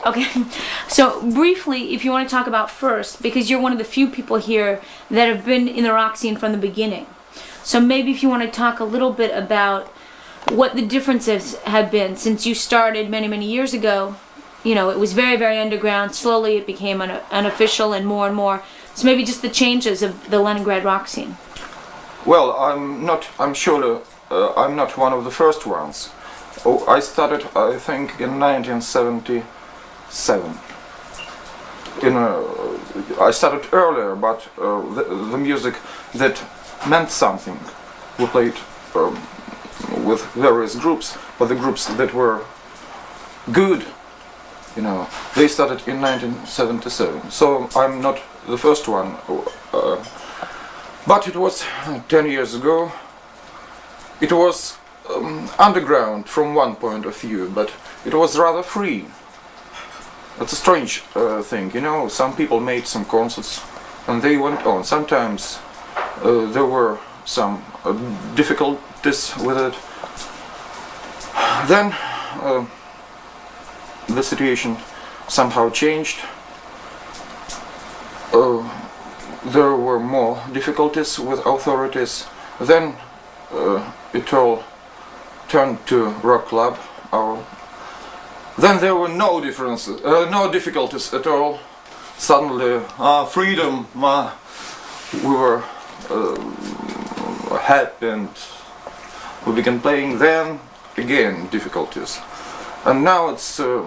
Okay, so briefly, if you want to talk about first, because you're one of the few people here that have been in the rock scene from the beginning. So maybe if you want to talk a little bit about what the differences have been since you started many, many years ago. You know, it was very, very underground. Slowly it became unofficial and more. So maybe just the changes of the Leningrad rock scene. Well, I'm not one of the first ones. I started, I think, in 1977. I started earlier, but the music that meant something. We played with various groups, but the groups that were good, you know, they started in 1977. So I'm not the first one, but it was 10 years ago. It was underground from one point of view, but it was rather free. It's a strange thing, you know. Some people made some concerts and they went on. Sometimes there were some difficulties with it. Then the situation somehow changed. There were more difficulties with authorities. Then it all turned to rock club. Then there were no difficulties at all. Suddenly, freedom. We were happy and we began playing. Then again difficulties, and now it's a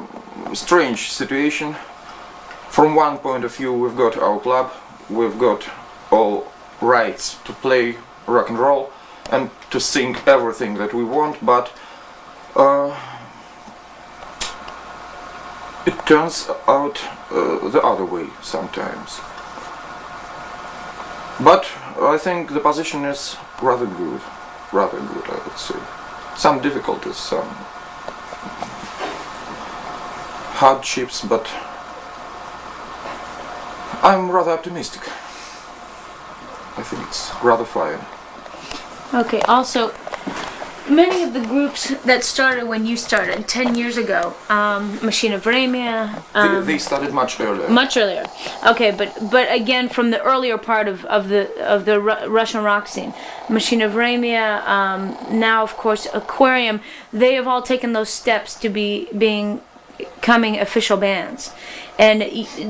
strange situation. From one point of view, we've got our club, we've got all rights to play rock and roll and to sing everything that we want, but it turns out the other way sometimes. But I think the position is rather good, I would say. Some difficulties, some hardships, but I'm rather optimistic. I think it's rather fine. Okay, also, many of the groups that started when you started 10 years ago, Machine of Vremya, they started much earlier. Much earlier. Okay, but again from the earlier part of the Russian rock scene, Machine of Vremya, now of course Aquarium, they have all taken those steps to becoming official bands. And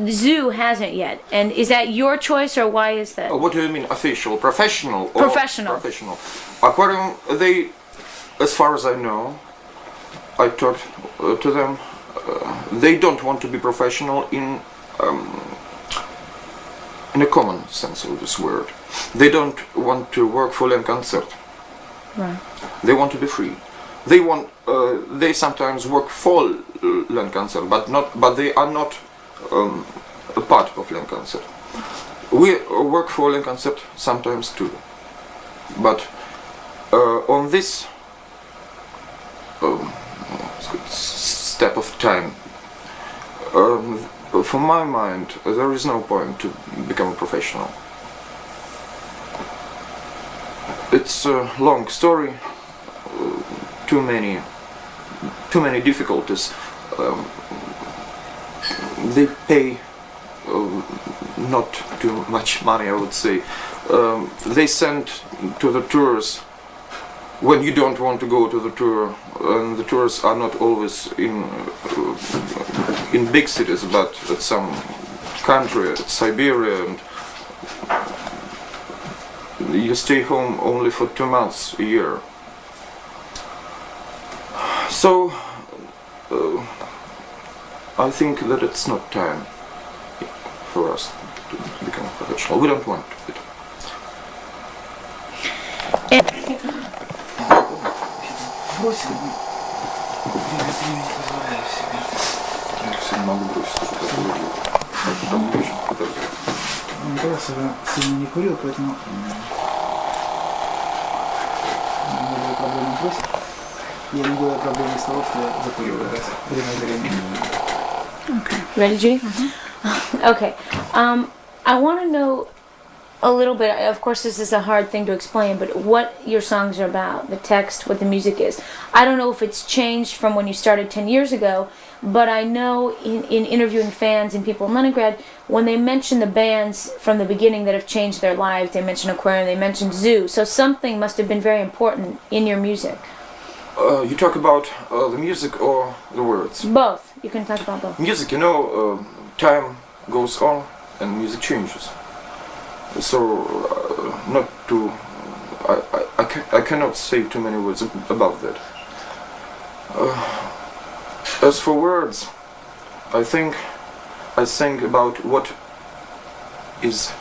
Zoo hasn't yet. And is that your choice, or why is that? What do you mean official? Professional? Or Professional. Professional. Aquarium, they, as far as I know, I talked to them, they don't want to be professional in a common sense of this word. They don't want to work for Lenkoncert. Right. They want to be free. They want. They sometimes work for Lenkoncert, but they are not a part of Lenkoncert. We work for Lenkoncert sometimes too, but on this step of time, for my mind, there is no point to become a professional. It's a long story. Too many difficulties. They pay not too much money, I would say. They send to the tours when you don't want to go to the tour, and the tours are not always in big cities, but at some country, at Siberia, and you stay home only for 2 months a year. So I think that it's not time for us to become professional. We don't want it. Он сильно не курил, поэтому проблемы бросить. Я не делаю проблемы из того, что я закуриваю время от времени. Okay. Ready, Judy? Okay. I want to know a little bit, of course this is a hard thing to explain, but what your songs are about, the text, what the music is. I don't know if it's changed from when you started 10 years ago, but I know in interviewing fans and people in Leningrad, when they mention the bands from the beginning that have changed their lives, they mention Aquarium, they mention Zoo, so something must have been very important in your music. You talk about the music or the words? Both. You can talk about both. Music, you know, time goes on and music changes. So, not to... I cannot say too many words about that. As for words, I think I think about what is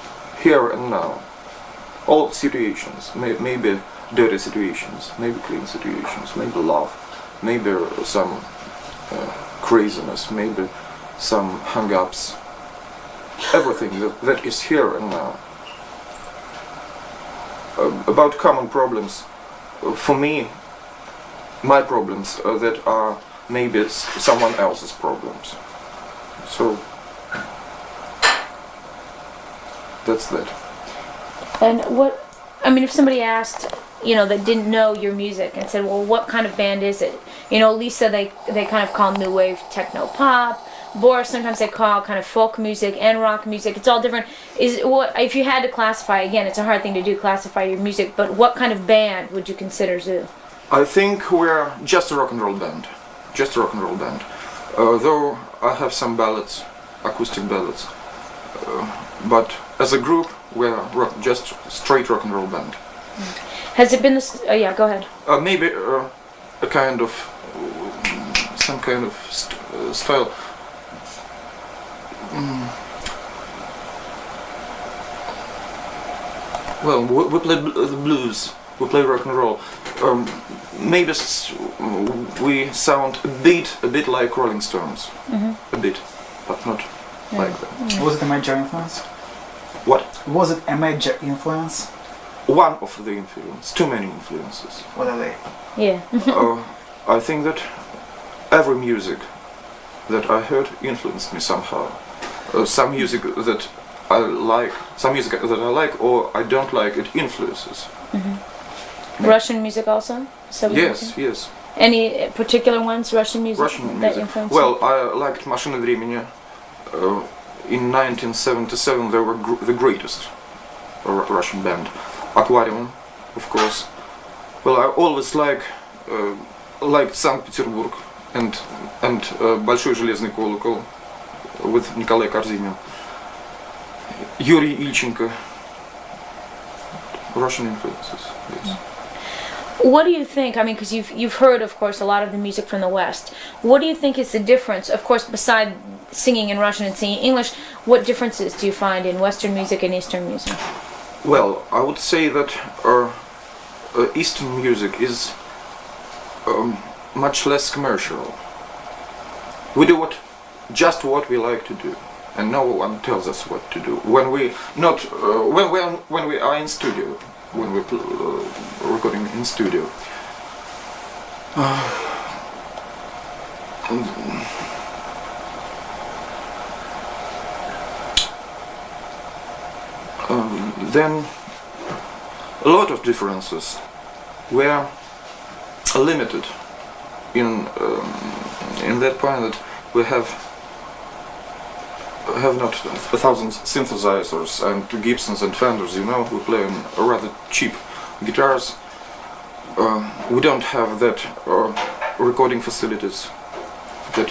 here and now. All situations, maybe dirty situations, maybe clean situations, maybe love, maybe some craziness, maybe some hang-ups. Everything that is here and now. About common problems, for me, my problems that are maybe someone else's problems. So that's that. And what, I mean, if somebody asked, you know, that didn't know your music and said, well, what kind of band is it? You know, Lisa, they kind of call new wave techno pop. Boris, sometimes they call kind of folk music and rock music. It's all different. Is what if you had to classify, again, it's a hard thing to do, classify your music, but what kind of band would you consider Zoo? I think we're just a rock and roll band. Just a rock and roll band. Though I have some ballads, acoustic ballads. But as a group, we're just straight rock and roll band. Has it been this? Yeah, go ahead. Maybe a kind of some kind of style. Well, we play the blues. We play rock and roll. Maybe we sound a bit like Rolling Stones. A bit, but not like that. Was it a major influence? What? Was it a major influence? One of the influences. Too many influences. What are they? Yeah. I think that every music that I heard influenced me somehow. Some music that I like, or I don't like, it influences. Russian music also? Yes, yes. Any particular ones, Russian music? Russian that music. influenced Well, I liked Машина времени. In 1977 they were the greatest Russian band. Aquarium, of course. Well, I always liked Санкт-Петербург and Большой железный колокол with Николай Корзинин. Юрий Ильченко. Russian influences, yes. What do you think, I mean, because you've heard, of course, a lot of the music from the West. What do you think is the difference, of course, beside singing in Russian and singing English, what differences do you find in Western music and Eastern music? Well, I would say that Eastern music is much less commercial. We do just what we like to do, and no one tells us what to do. When we are in studio, when we're recording in studio. Then a lot of differences were limited in that point that we have not 1,000 synthesizers and Gibsons and Fenders, you know, we play on rather cheap guitars. We don't have that recording facilities that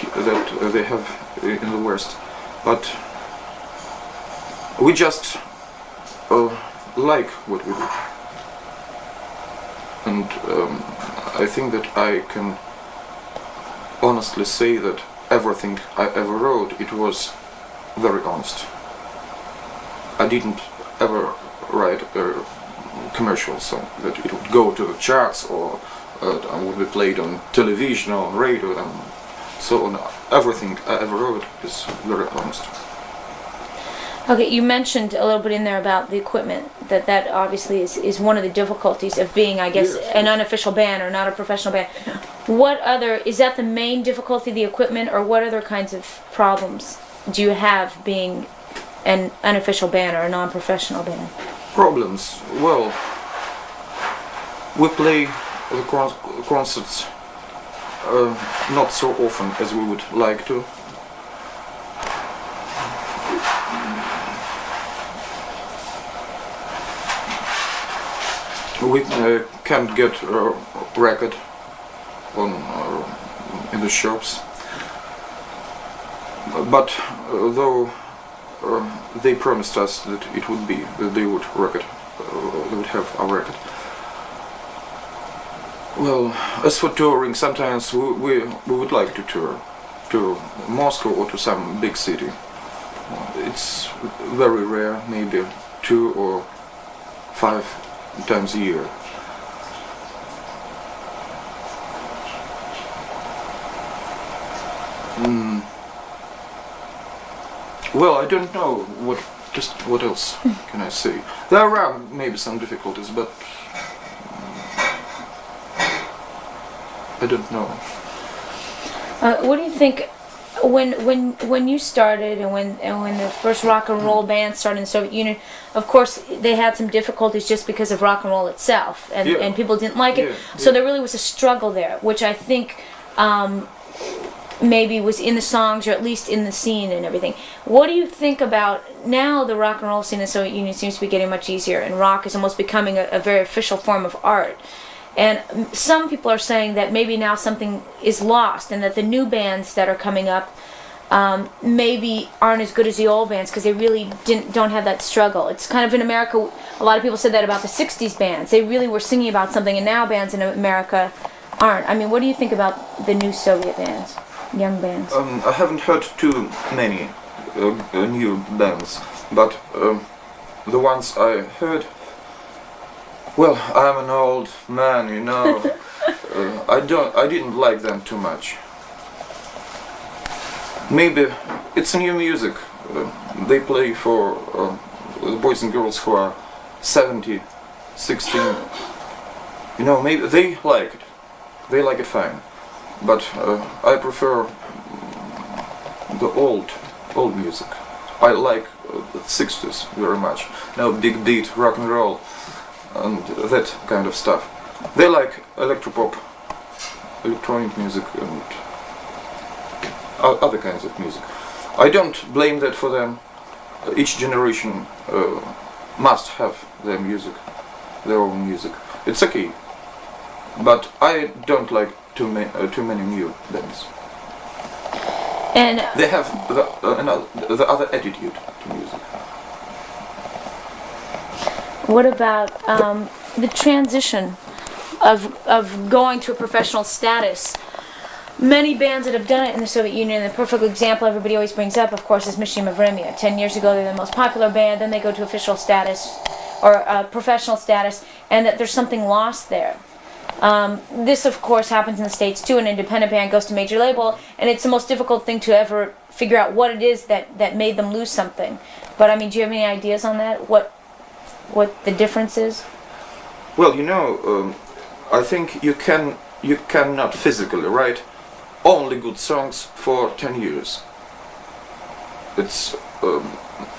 they have in the West, but we just like what we do, and I think that I can honestly say that everything I ever wrote, it was very honest. I didn't ever write a commercial song that it would go to the charts or would be played on television or on radio and so on. Everything I ever wrote is very honest. Okay, you mentioned a little bit in there about the equipment, that obviously is one of the difficulties of being, I guess, Yes. an unofficial band or not a professional band. What other, is that the main difficulty, the equipment, or what other kinds of problems do you have being an unofficial band or a non-professional band? Problems? Well, we play the concerts not so often as we would like to. We can't get a record on in the shops, but though they promised us that it would be that they would have a record. Well, as for touring, sometimes we would like to tour to Moscow or to some big city. It's very rare, maybe 2 or 5 times a year. Well, I don't know what else can I say. There are maybe some difficulties, but I don't know. What do you think when you started and when the first rock and roll band started in the Soviet Union? Of course, they had some difficulties just because of rock and roll itself, and people didn't like it. So there really was a struggle there, which I think maybe was in the songs or at least in the scene and everything. What do you think about now? The rock and roll scene in the Soviet Union seems to be getting much easier, and rock is almost becoming a very official form of art. And some people are saying that maybe now something is lost, and that the new bands that are coming up maybe aren't as good as the old bands because they really don't have that struggle. It's kind of in America. A lot of people said that about the '60s bands. They really were singing about something, and now bands in America aren't. I mean, what do you think about the new Soviet bands, young bands? I haven't heard too many new bands, but the ones I heard. Well, I'm an old man, you know. I didn't like them too much. Maybe it's new music. They play for the boys and girls who are 17, 16. You know, maybe they like it. They like it fine. But I prefer the old music. I like the 60s very much. You know, big beat, rock and roll, and that kind of stuff. They like electropop, electronic music, and other kinds of music. I don't blame that for them. Each generation must have their music, their own music. It's okay, but I don't like too many new bands. And they have the other attitude to music. what about the transition of going to a professional status? Many bands that have done it in the Soviet Union, the perfect example everybody always brings up, of course, is Mishima Vremya. 10 years ago, they're the most popular band, then they go to official status, or professional status, and that there's something lost there. This, of course, happens in the States too. An independent band goes to major label, and it's the most difficult thing to ever figure out what it is that made them lose something. But, I mean, do you have any ideas on that? What the difference is? Well, you know, I think you cannot physically write only good songs for 10 years. It's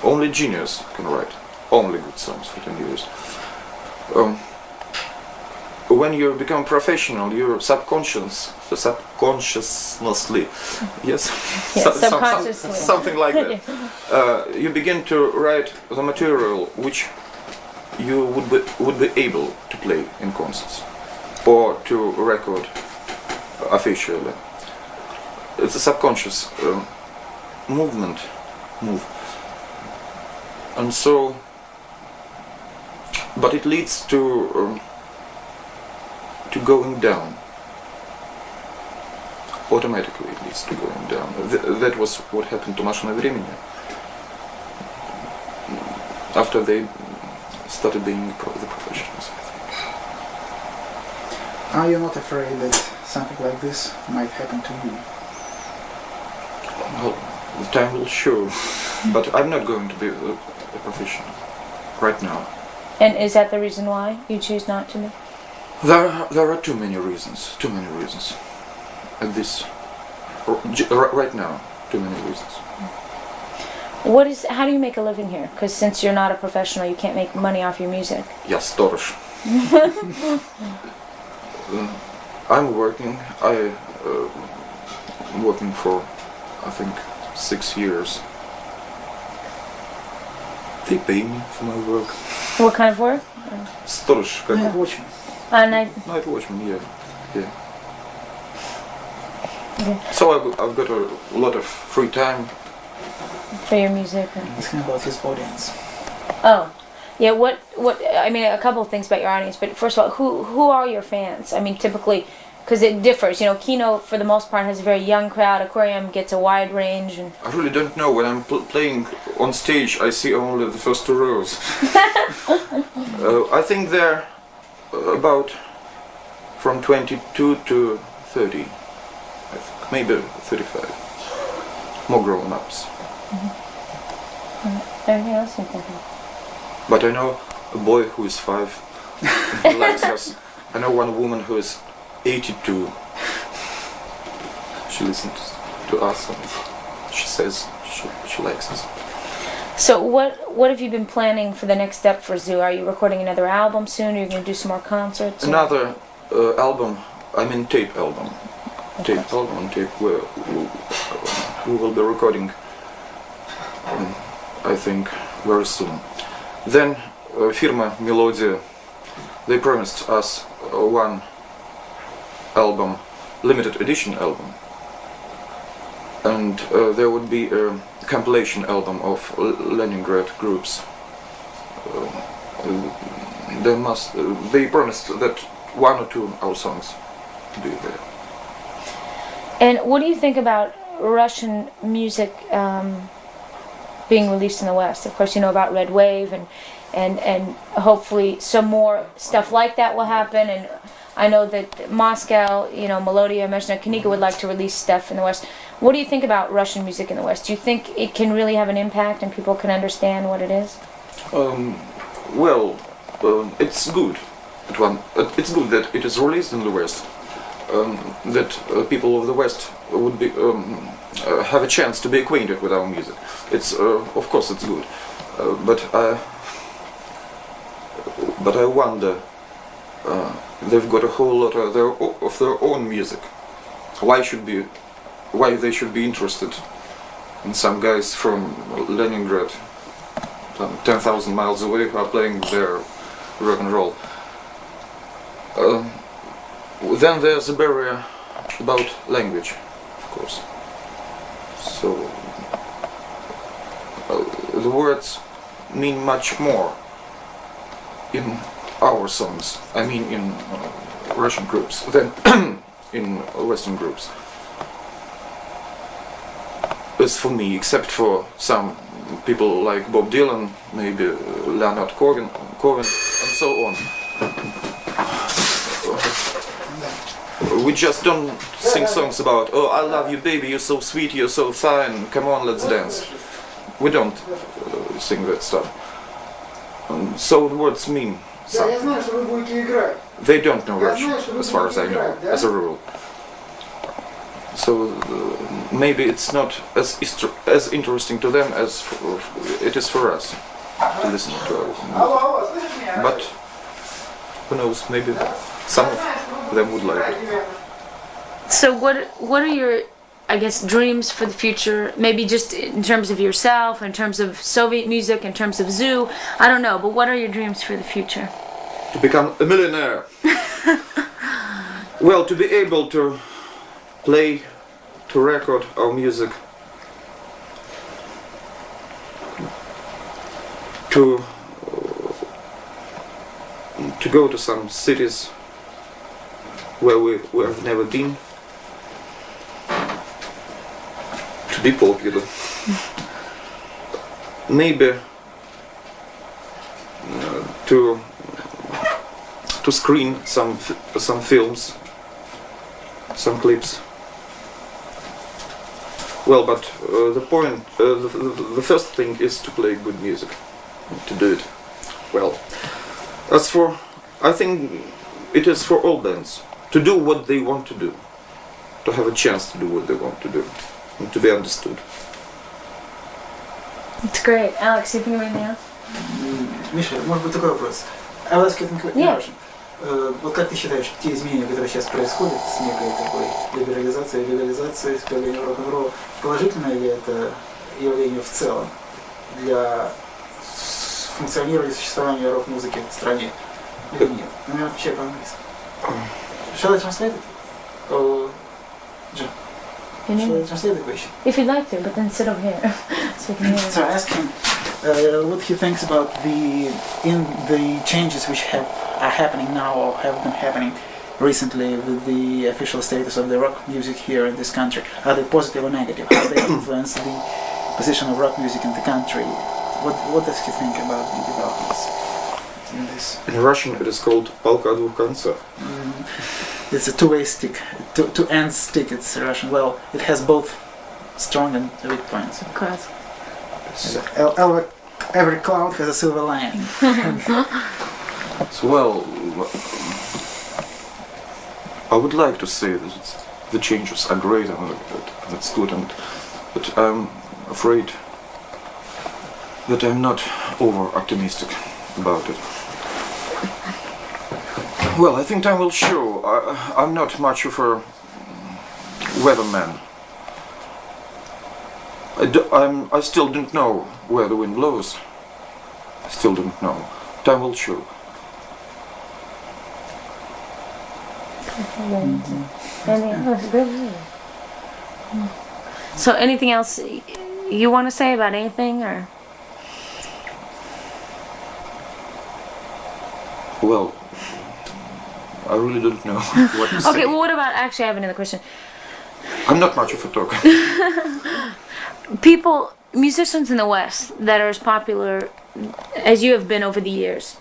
only genius can write only good songs for 10 years. When you become professional, you're subconsciously, yes, subconsciously, something like that. You begin to write the material which you would be able to play in concerts or to record officially. It's a subconscious move, and so, but it leads to going down. Automatically it leads to going down. That was what happened to Машина Времени after they started being the professionals. Are you not afraid that something like this might happen to you? Well, the time will show, but I'm not going to be a professional right now. And is that the reason why you choose not to be? There are too many reasons. At this right now, too many reasons. How do you make a living here? Because since you're not a professional, you can't make money off your music. Я сторож. I'm working. I'm working for, I think, 6 years. They pay me for my work. What kind of work? Сторож, как Watchman. night watchman, yeah. Okay. So I've got a lot of free time. For your music. Asking about his audience. Oh, yeah. What? I mean, a couple of things about your audience. But first of all, who are your fans? I mean, typically, because it differs. You know, Kino for the most part has a very young crowd. Aquarium gets a wide range. And I really don't know. When I'm playing on stage, I see only the first 2 rows. I think they're about from 22 to 30. I think maybe 35. More grown-ups. Anything else you think of? But I know a boy who is 5 likes us. I know one woman who is 82. She listens to us and she says she likes us. So what have you been planning for the next step for Zoo? Are you recording another album soon? Are you going to do some more concerts? Another album, I mean tape album. Okay. Tape album, tape where we will be recording, I think, very soon. Then firma Melodia, they promised us one album, limited edition album, and there would be a compilation album of Leningrad groups. They promised that 1 or 2 our songs be there. And what do you think about Russian music being released in the West? Of course, you know about Red Wave, and hopefully some more stuff like that will happen. And I know that Moscow, you know, Melodia, Meshna, Kanika would like to release stuff in the West. What do you think about Russian music in the West? Do you think it can really have an impact and people can understand what it is? It's good. It's good that it is released in the West. That people of the West would be have a chance to be acquainted with our music. It's of course it's good, but I wonder they've got a whole lot of their own music. Why they should be interested in some guys from Leningrad, 10,000 miles away, who are playing their rock and roll. Then there's a barrier about language, of course. So the words mean much more in our songs, I mean in Russian groups, than in Western groups. As for me, except for some people like Bob Dylan, maybe Leonard Cohen, and so on. We just don't sing songs about, oh, I love you baby, you're so sweet, you're so fine, come on, let's dance. We don't sing that stuff. So the words mean something. They don't know Russian, as far as I know, as a rule. So maybe it's not as interesting to them as it is for us to listen to our music. But who knows, maybe some of them would like it. So what are your, I guess, dreams for the future? Maybe just in terms of yourself, in terms of Soviet music, in terms of Zoo. I don't know, but what are your dreams for the future? To become a millionaire. Well, to be able to play, to record our music, to go to some cities where we have never been, to be popular, maybe to screen some films, some clips. Well, but the point, the first thing is to play good music, to do it well. As for, I think it is for all bands to do what they want to do, to have a chance to do what they want to do, and to be understood. It's great. Alex, you think of anything else? Миша, может быть такой вопрос. I was asking in Yeah. Russian. Вот как ты считаешь, те изменения, которые сейчас происходят с некой такой либерализацией, легализацией, с появлением рок-н-ролла, положительное ли это явление в целом для функционирования и существования рок-музыки в стране или нет? Ну, я отвечаю по-английски. Shall I translate it? John, shall I translate the question? If you'd like to, but then sit over here. So you can hear So I asked him what he thinks about the changes which are happening now or have been happening recently with the official status of the rock music here in this country. Are they positive or negative? How they influence the position of rock music in the country? What does he think about the developments in this? In Russian it is called «палка о двух концах». It's a two-way stick, two-end stick. It's Russian. Well, it has both strong and weak points. Of course. Every cloud has a silver lining. So, well, I would like to say that the changes are great and that's good, but I'm afraid that I'm not over-optimistic about it. Well, I think time will show. I'm not much of a weatherman. I still don't know where the wind blows. I still don't know. Time will show. So anything else you want to say about anything, or? Well, I really don't know what to say. Okay, well what about, actually I have another question. I'm not much of a talker. People, musicians in the West that are as popular as you have been over the years,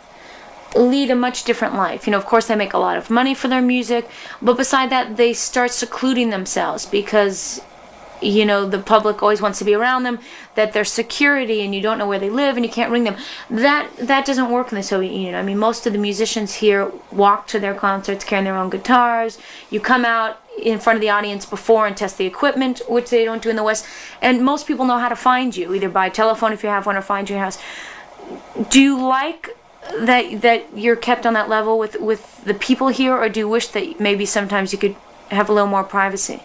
lead a much different life. You know, of course they make a lot of money for their music, but beside that they start secluding themselves because, you know, the public always wants to be around them, that there's security and you don't know where they live and you can't ring them. That doesn't work in the Soviet Union. I mean, most of the musicians here walk to their concerts carrying their own guitars. You come out in front of the audience before and test the equipment, which they don't do in the West. And most people know how to find you, either by telephone if you have one or find you in your house. Do you like that you're kept on that level with the people here, or do you wish that maybe sometimes you could have a little more privacy?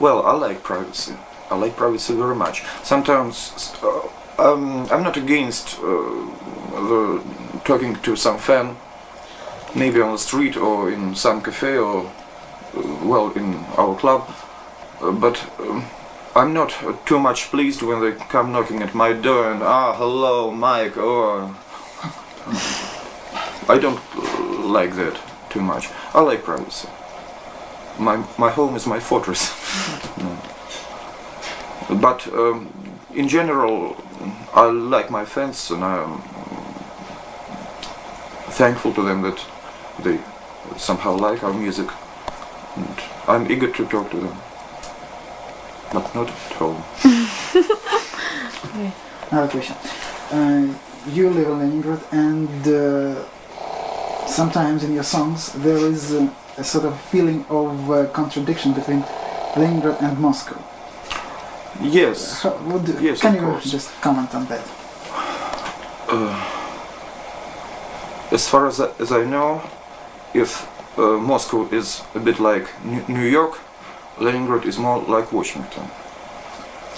Well, I like privacy. I like privacy very much. Sometimes I'm not against talking to some fan, maybe on the street or in some cafe or well in our club, but I'm not too much pleased when they come knocking at my door and hello Mike, or I don't like that too much. I like privacy. My home is my fortress. But in general, I like my fans and I'm thankful to them that they somehow like our music. And I'm eager to talk to them, but not at home. Another question. You live in Leningrad, and sometimes in your songs there is a sort of feeling of contradiction between Leningrad and Moscow. Yes. Yes, can of you course. just comment on that? As far as I know, if Moscow is a bit like New York, Leningrad is more like Washington.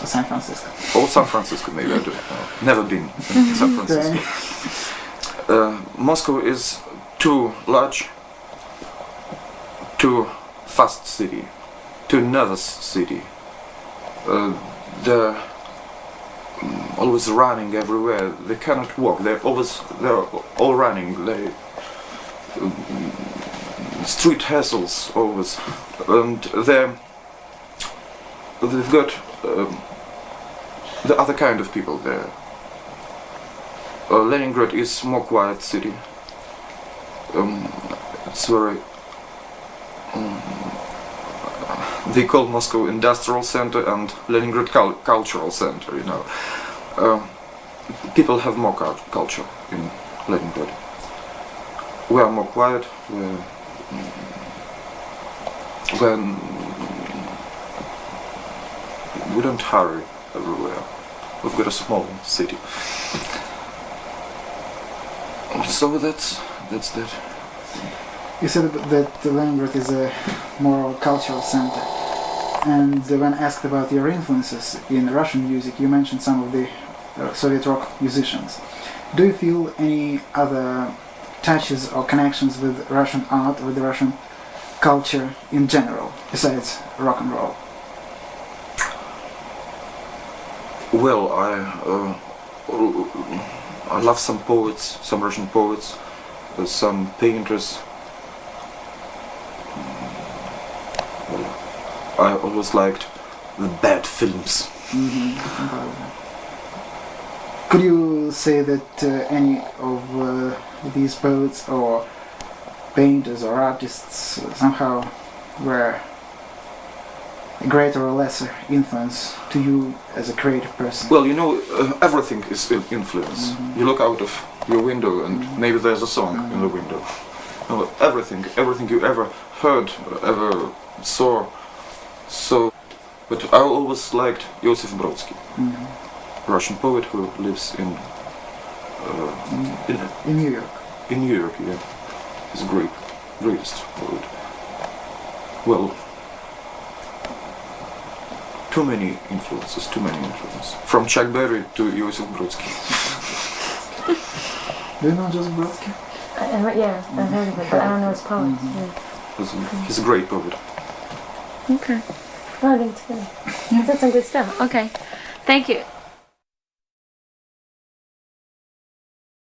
Or San Francisco. Or San Francisco, maybe, I don't know. Never been in San Francisco. Moscow is too large, too fast city, too nervous city. They're always running everywhere. They cannot walk. They're all running. They street hassles always, and they've got the other kind of people there. Leningrad is more quiet city. It's very. They call Moscow industrial center and Leningrad cultural center. You know, people have more culture in Leningrad. We are more quiet. When we don't hurry everywhere. We've got a small city. So that's that. You said that Leningrad is a moral cultural center, and when asked about your influences in Russian music, you mentioned some of the Soviet rock musicians. Do you feel any other touches or connections with Russian art, with the Russian culture in general, besides rock and roll? Well, I love some poets, some Russian poets, some painters. I always liked the bad films. Could you say that any of these poets or painters or artists somehow were a greater or lesser influence to you as a creative person? Well, you know, everything is influence. You look out of your window and maybe there's a song in the window. No, everything you ever heard, ever saw. So, but I always liked Joseph Brodsky, Russian poet who lives in New York. In New York, yeah. He's a greatest poet. Well, too many influences. From Chuck Berry to Joseph Brodsky. Do you know Joseph Brodsky? Yeah, I've heard of it, but I don't know his poems. He's a great poet. Okay. Well, I think it's good. That's some good stuff. Okay. Thank you.